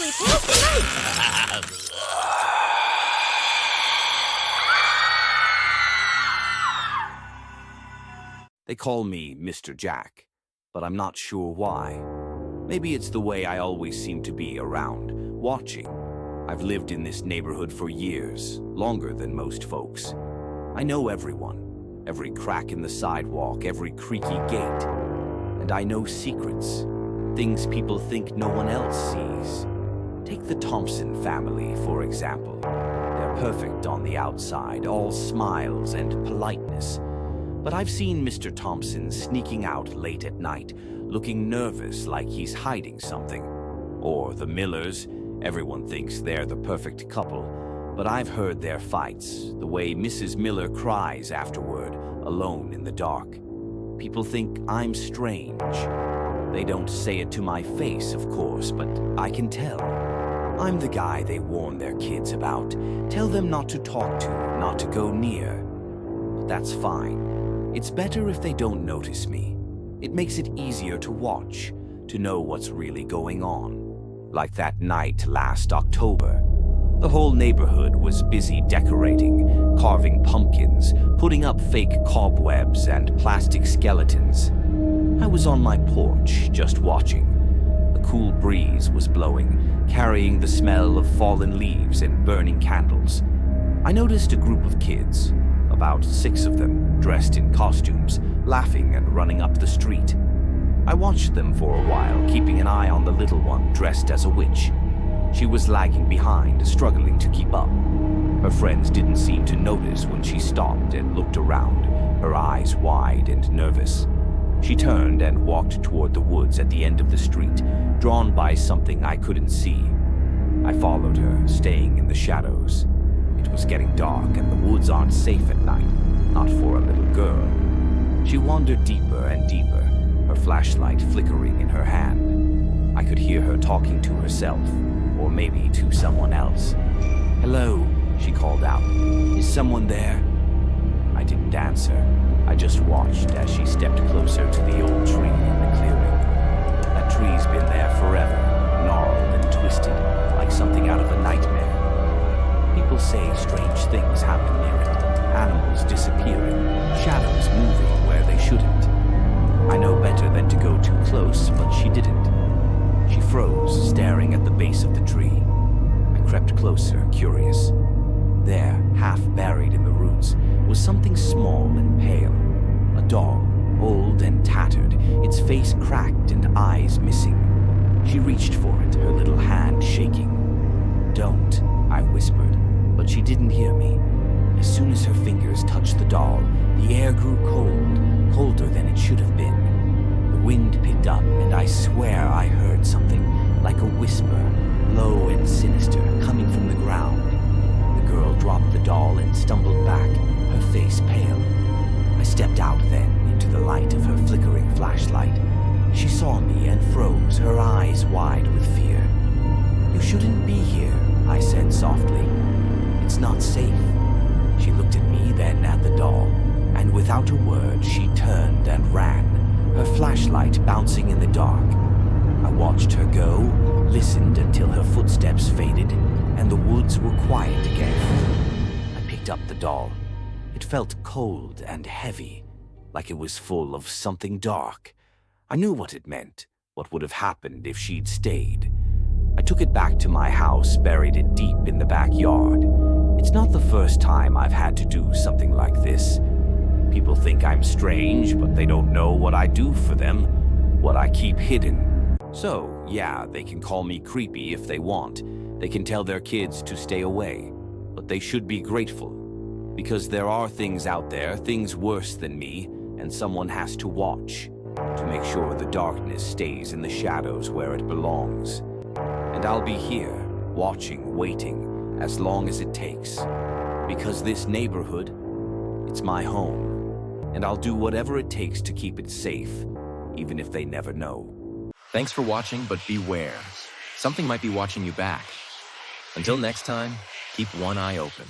actually passed the night. They call me Mr. Jack, but I'm not sure why. Maybe it's the way I always seem to be around, watching. I've lived in this neighborhood for years, longer than most folks. I know everyone, every crack in the sidewalk, every creaky gate. And I know secrets, things people think no one else sees. Take the Thompson family, for example. They're perfect on the outside, all smiles and politeness. But I've seen Mr. Thompson sneaking out late at night, looking nervous like he's hiding something. Or the Millers, everyone thinks they're the perfect couple, but I've heard their fights, the way Mrs. Miller cries afterward, alone in the dark. People think I'm strange. They don't say it to my face, of course, but I can tell. I'm the guy they warn their kids about, tell them not to talk to, not to go near. But that's fine. It's better if they don't notice me. It makes it easier to watch, to know what's really going on. Like that night last October. The whole neighborhood was busy decorating, carving pumpkins, putting up fake cobwebs and plastic skeletons. I was on my porch, just watching. A cool breeze was blowing, carrying the smell of fallen leaves and burning candles. I noticed a group of kids, about 6 of them, dressed in costumes, laughing and running up the street. I watched them for a while, keeping an eye on the little one dressed as a witch. She was lagging behind, struggling to keep up. Her friends didn't seem to notice when she stopped and looked around, her eyes wide and nervous. She turned and walked toward the woods at the end of the street, drawn by something I couldn't see. I followed her, staying in the shadows. It was getting dark, and the woods aren't safe at night, not for a little girl. She wandered deeper and deeper, her flashlight flickering in her hand. I could hear her talking to herself, or maybe to someone else. "Hello," she called out. "Is someone there?" I didn't answer. I just watched as she stepped closer to the old tree in the clearing. That tree's been there forever, gnarled and twisted, like something out of a nightmare. People say strange things happen near it. Animals disappearing, shadows moving where they shouldn't. I know better than to go too close, but she didn't. She froze, staring at the base of the tree. I crept closer, curious. There, half buried in the roots, was something small and pale. A doll, old and tattered, its face cracked and eyes missing. She reached for it, her little hand shaking. "Don't," I whispered, but she didn't hear me. As soon as her fingers touched the doll, the air grew cold, colder than it should have been. The wind picked up, and I swear I heard something, like a whisper, low and sinister, coming from the ground. The girl dropped the doll and stumbled back, her face pale. I stepped out then, into the light of her flickering flashlight. She saw me and froze, her eyes wide with fear. "You shouldn't be here," I said softly. "It's not safe." She looked at me, then at the doll, and without a word, she turned and ran, her flashlight bouncing in the dark. I watched her go, listened until her footsteps faded, and the woods were quiet again. I picked up the doll. It felt cold and heavy, like it was full of something dark. I knew what it meant, what would have happened if she'd stayed. I took it back to my house, buried it deep in the backyard. It's not the first time I've had to do something like this. People think I'm strange, but they don't know what I do for them, what I keep hidden. So, yeah, they can call me creepy if they want. They can tell their kids to stay away. But they should be grateful. Because there are things out there, things worse than me, and someone has to watch to make sure the darkness stays in the shadows where it belongs. And I'll be here, watching, waiting, as long as it takes. Because this neighborhood, it's my home. And I'll do whatever it takes to keep it safe, even if they never know. Thanks for watching, but beware. Something might be watching you back. Until next time, keep one eye open.